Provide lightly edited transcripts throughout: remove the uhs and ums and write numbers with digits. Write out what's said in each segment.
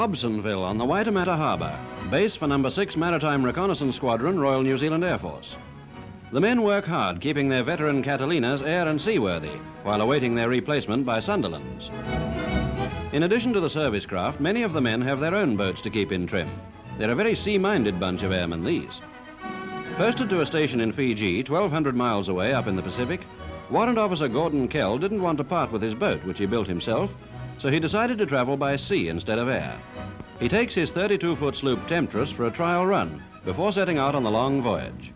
Hobsonville on the Waitemata Harbour, base for No. 6 Maritime Reconnaissance Squadron, Royal New Zealand Air Force. The men work hard keeping their veteran Catalinas air and seaworthy while awaiting their replacement by Sunderlands. In addition to the service craft, many of the men have their own boats to keep in trim. They're a very sea-minded bunch of airmen, these. Posted to a station in Fiji, 1,200 miles away up in the Pacific, Warrant Officer Gordon Kell didn't want to part with his boat, which he built himself, so he decided to travel by sea instead of air. He takes his 32-foot sloop Temptress for a trial run before setting out on the long voyage.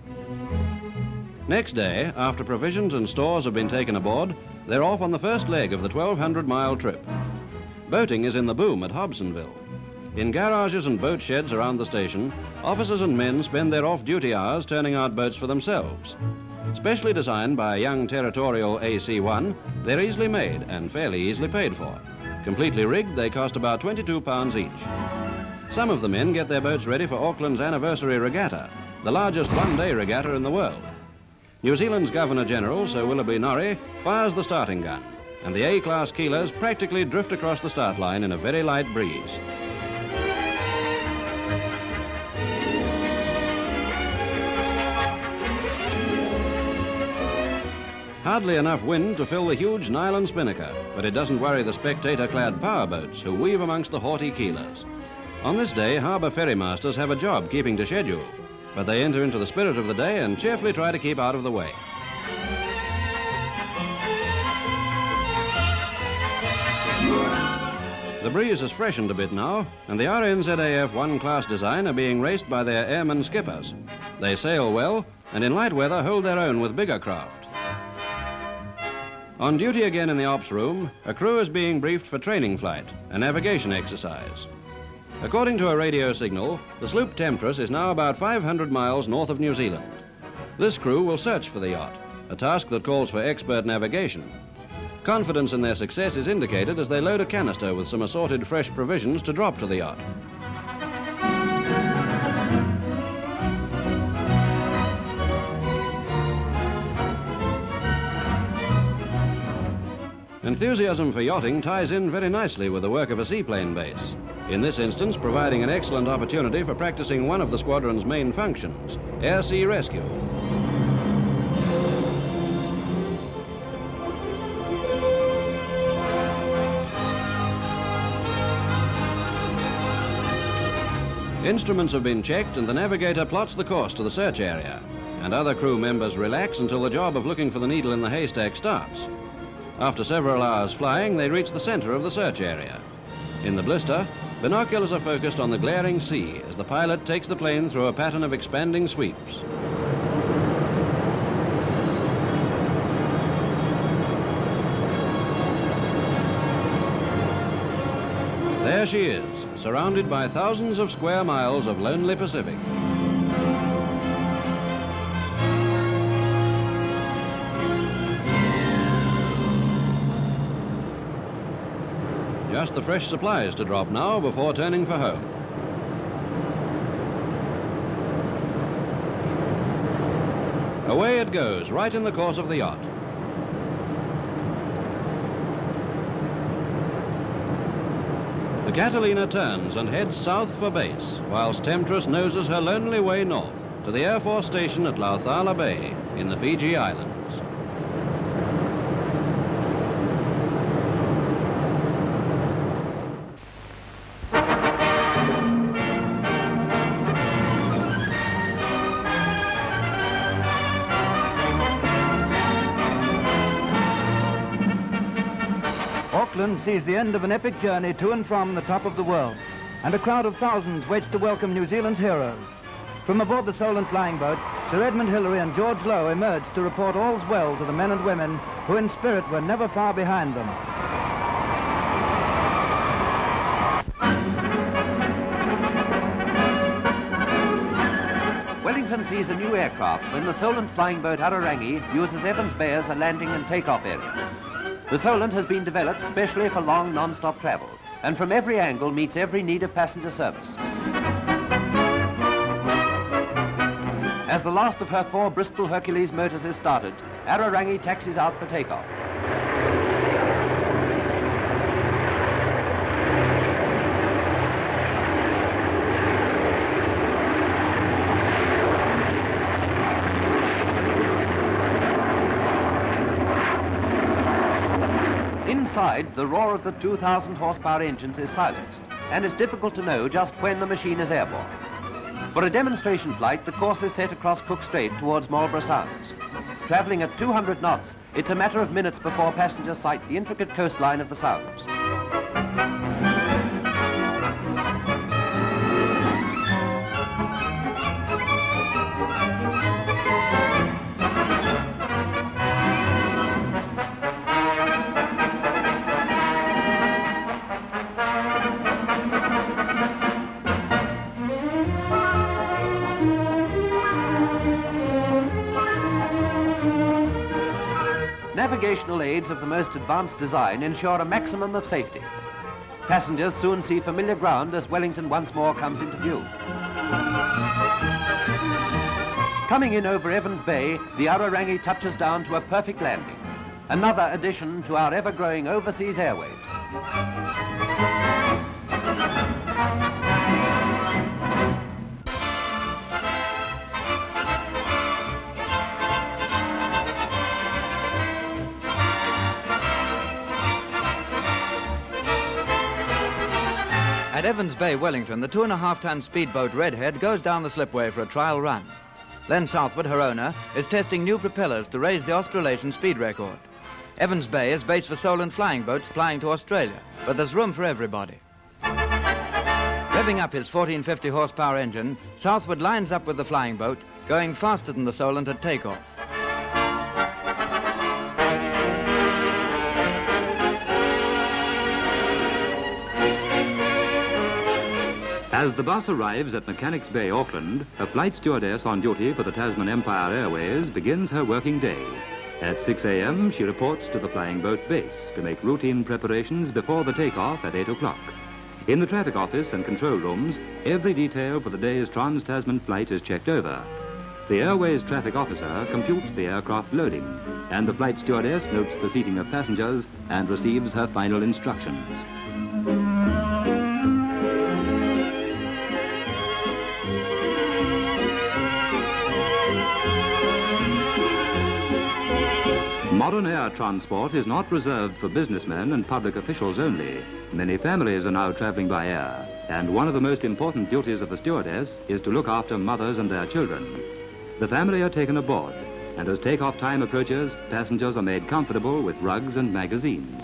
Next day, after provisions and stores have been taken aboard, they're off on the first leg of the 1,200-mile trip. Boating is in the boom at Hobsonville. In garages and boat sheds around the station, officers and men spend their off-duty hours turning out boats for themselves. Specially designed by a young territorial AC-1, they're easily made and fairly easily paid for. Completely rigged, they cost about £22 each. Some of the men get their boats ready for Auckland's anniversary regatta, the largest one-day regatta in the world. New Zealand's Governor-General, Sir Willoughby Norrie, fires the starting gun, and the A-class keelers practically drift across the start line in a very light breeze. Hardly enough wind to fill the huge nylon spinnaker, but it doesn't worry the spectator-clad powerboats who weave amongst the haughty keelers. On this day, harbour ferrymasters have a job keeping to schedule, but they enter into the spirit of the day and cheerfully try to keep out of the way. The breeze has freshened a bit now, and the RNZAF one-class design are being raced by their airmen skippers. They sail well, and in light weather hold their own with bigger craft. On duty again in the ops room, a crew is being briefed for training flight, a navigation exercise. According to a radio signal, the sloop Temptress is now about 500 miles north of New Zealand. This crew will search for the yacht, a task that calls for expert navigation. Confidence in their success is indicated as they load a canister with some assorted fresh provisions to drop to the yacht. Enthusiasm for yachting ties in very nicely with the work of a seaplane base, in this instance providing an excellent opportunity for practicing one of the squadron's main functions, air-sea rescue. Instruments have been checked and the navigator plots the course to the search area, and other crew members relax until the job of looking for the needle in the haystack starts. After several hours flying, they reach the center of the search area. In the blister, binoculars are focused on the glaring sea as the pilot takes the plane through a pattern of expanding sweeps. There she is, surrounded by thousands of square miles of lonely Pacific. Just the fresh supplies to drop now before turning for home. Away it goes, right in the course of the yacht. The Catalina turns and heads south for base, whilst Temptress noses her lonely way north to the Air Force station at Lauthala Bay in the Fiji Islands. Auckland sees the end of an epic journey to and from the top of the world, and a crowd of thousands waits to welcome New Zealand's heroes. From aboard the Solent flying boat, Sir Edmund Hillary and George Lowe emerged to report all's well to the men and women who in spirit were never far behind them. Wellington sees a new aircraft when the Solent flying boat Ararangi uses Evans Bay as a landing and takeoff area. The Solent has been developed specially for long non-stop travel, and from every angle meets every need of passenger service. As the last of her 4 Bristol Hercules motors is started, Ararangi taxis out for takeoff. Inside, the roar of the 2,000 horsepower engines is silenced, and it's difficult to know just when the machine is airborne. For a demonstration flight, the course is set across Cook Strait towards Marlborough Sounds. Travelling at 200 knots, it's a matter of minutes before passengers sight the intricate coastline of the Sounds. Navigational aids of the most advanced design ensure a maximum of safety. Passengers soon see familiar ground as Wellington once more comes into view. Coming in over Evans Bay, the Ararangi touches down to a perfect landing. Another addition to our ever-growing overseas airwaves. At Evans Bay, Wellington, the 2.5-ton speedboat Redhead goes down the slipway for a trial run. Then southward, her owner is testing new propellers to raise the Australasian speed record. Evans Bay is base for Solent flying boats plying to Australia, but there's room for everybody. Revving up his 1450 horsepower engine, Southward lines up with the flying boat, going faster than the Solent at takeoff. As the bus arrives at Mechanics Bay, Auckland, a flight stewardess on duty for the Tasman Empire Airways begins her working day. At 6 a.m., she reports to the flying boat base to make routine preparations before the takeoff at 8 o'clock. In the traffic office and control rooms, every detail for the day's Trans-Tasman flight is checked over. The Airways traffic officer computes the aircraft loading, and the flight stewardess notes the seating of passengers and receives her final instructions. Modern air transport is not reserved for businessmen and public officials only. Many families are now travelling by air, and one of the most important duties of the stewardess is to look after mothers and their children. The family are taken aboard, and as takeoff time approaches, passengers are made comfortable with rugs and magazines.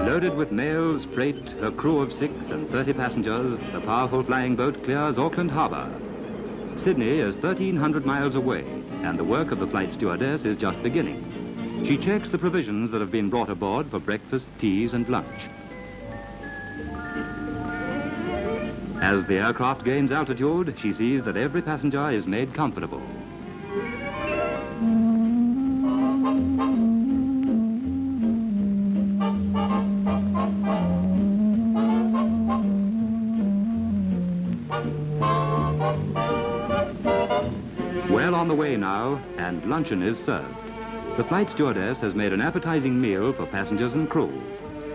Loaded with mails, freight, a crew of 6 and 30 passengers, the powerful flying boat clears Auckland Harbour. Sydney is 1,300 miles away, and the work of the flight stewardess is just beginning. She checks the provisions that have been brought aboard for breakfast, teas and lunch. As the aircraft gains altitude, she sees that every passenger is made comfortable. Well on the way now, and luncheon is served. The flight stewardess has made an appetizing meal for passengers and crew.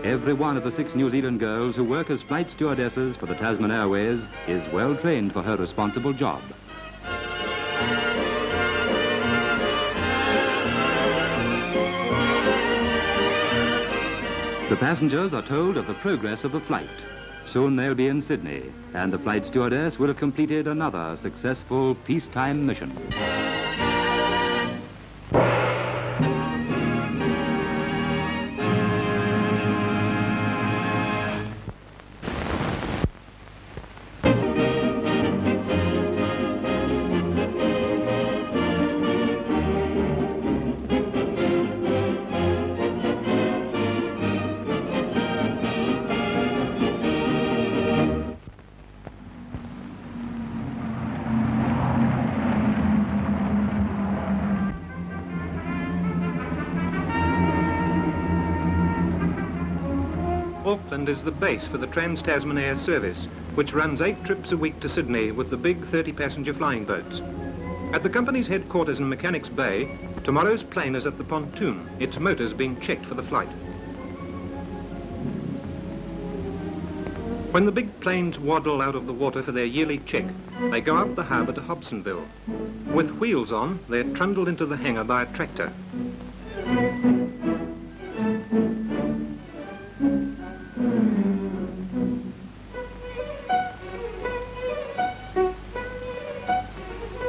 Every one of the 6 New Zealand girls who work as flight stewardesses for the Tasman Airways is well trained for her responsible job. The passengers are told of the progress of the flight. Soon they'll be in Sydney, and the flight stewardess will have completed another successful peacetime mission. Auckland is the base for the Trans-Tasman Air Service, which runs 8 trips a week to Sydney with the big 30-passenger flying boats. At the company's headquarters in Mechanics Bay, tomorrow's plane is at the pontoon, its motors being checked for the flight. When the big planes waddle out of the water for their yearly check, they go up the harbour to Hobsonville. With wheels on, they're trundled into the hangar by a tractor.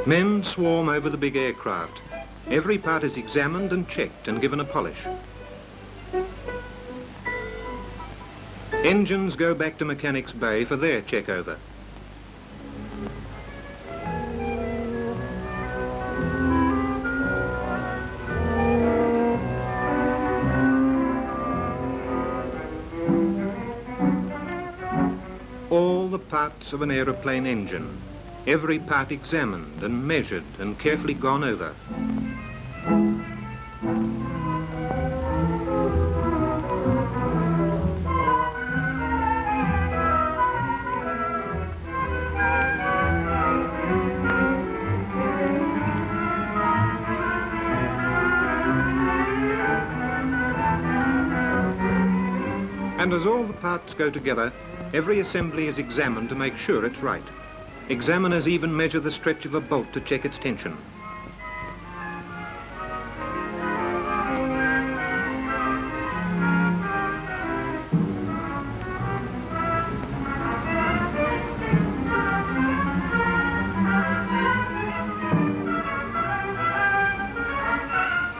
Men swarm over the big aircraft. Every part is examined and checked and given a polish. Engines go back to Mechanics Bay for their check-over. All the parts of an aeroplane engine, every part examined and measured and carefully gone over. And as all the parts go together, every assembly is examined to make sure it's right. Examiners even measure the stretch of a bolt to check its tension.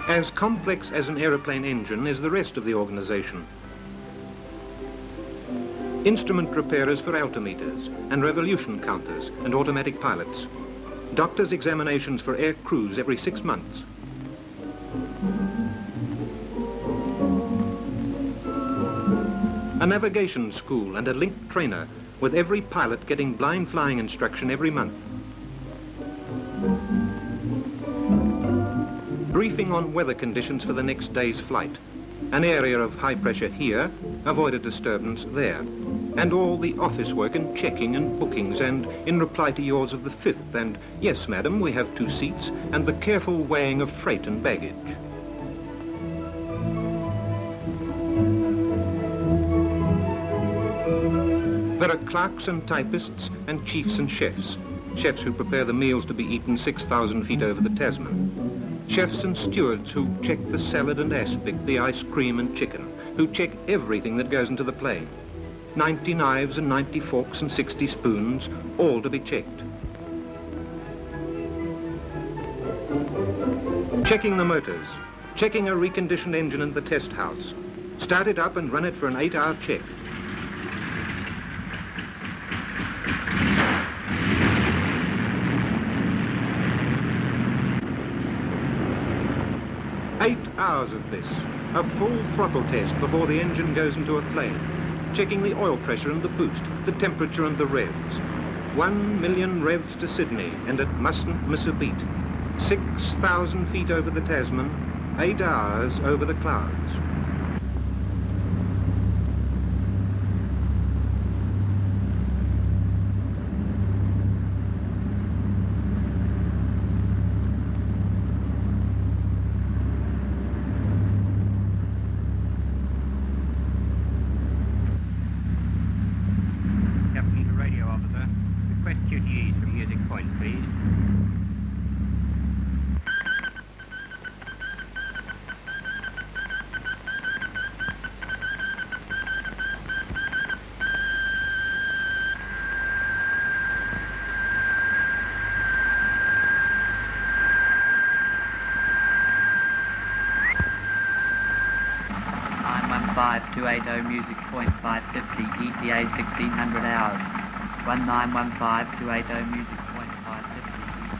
As complex as an aeroplane engine is the rest of the organisation. Instrument repairers for altimeters and revolution counters and automatic pilots. Doctors' examinations for air crews every 6 months. A navigation school and a link trainer, with every pilot getting blind flying instruction every month. Briefing on weather conditions for the next day's flight. An area of high pressure here, avoid a disturbance there. And all the office work and checking and bookings, and in reply to yours of the 5th, and yes, madam, we have 2 seats, and the careful weighing of freight and baggage. There are clerks and typists and chiefs and chefs. Chefs who prepare the meals to be eaten 6,000 feet over the Tasman. Chefs and stewards who check the salad and aspic, the ice cream and chicken, who check everything that goes into the plane. 90 knives and 90 forks and 60 spoons, all to be checked. Checking the motors, checking a reconditioned engine in the test house. Start it up and run it for an 8-hour check. Eight hours of this, a full throttle test before the engine goes into a plane. Checking the oil pressure and the boost, the temperature and the revs. 1 million revs to Sydney, and it mustn't miss a beat. 6,000 feet over the Tasman, 8 hours over the clouds. Music point 550, ETA 1600 hours. 1915-280 Music point 550, ETA 1600.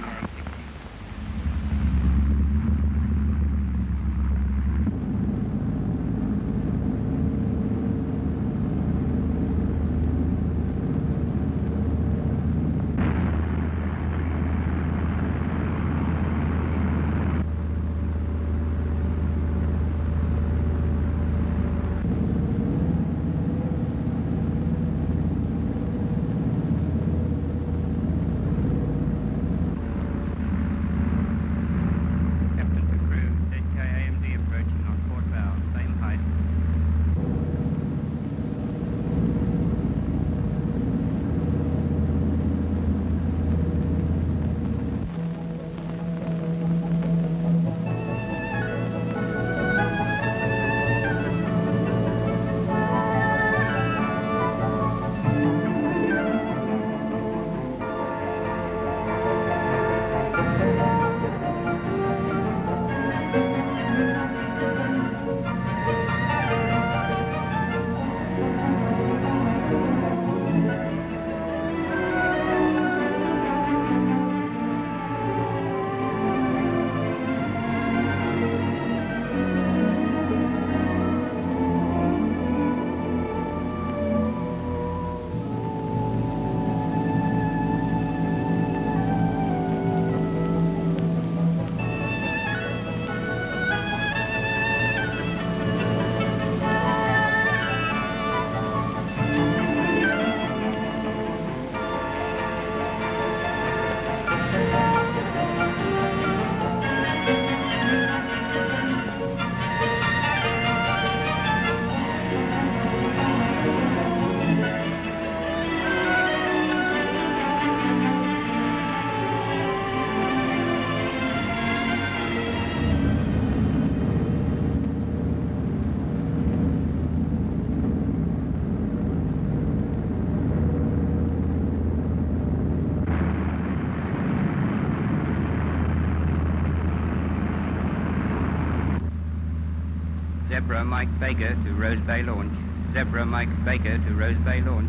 Zebra Mike Baker to Rose Bay launch. Zebra Mike Baker to Rose Bay launch.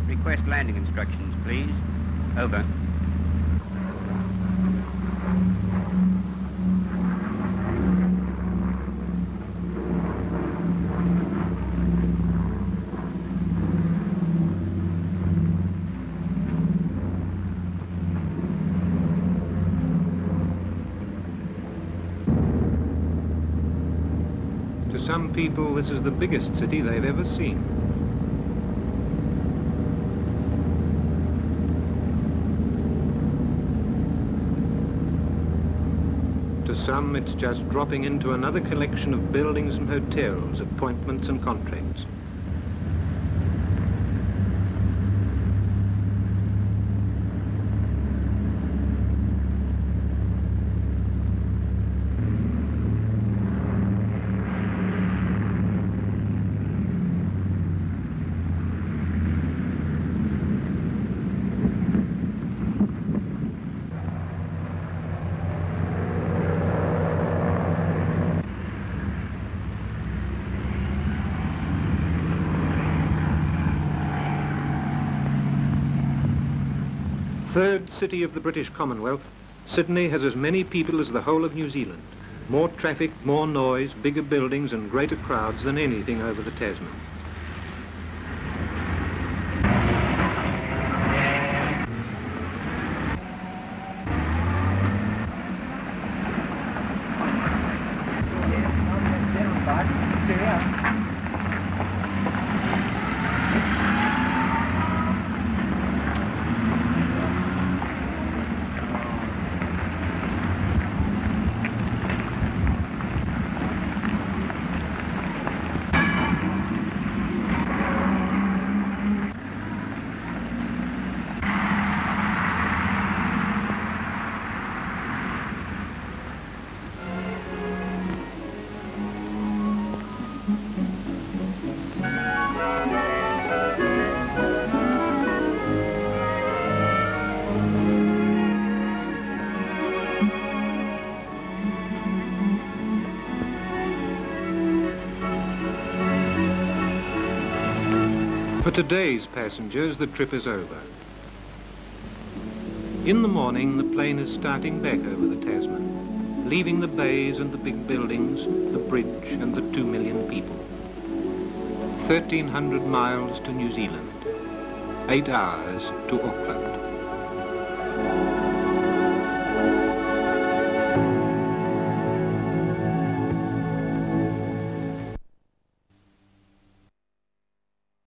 Request landing instructions, please. Over. To some people, this is the biggest city they've ever seen. To some, it's just dropping into another collection of buildings and hotels, appointments and contracts. Third city of the British Commonwealth, Sydney has as many people as the whole of New Zealand. More traffic, more noise, bigger buildings and greater crowds than anything over the Tasman. For today's passengers, the trip is over. In the morning, the plane is starting back over the Tasman, leaving the bays and the big buildings, the bridge and the 2 million people. 1,300 miles to New Zealand, 8 hours to Auckland.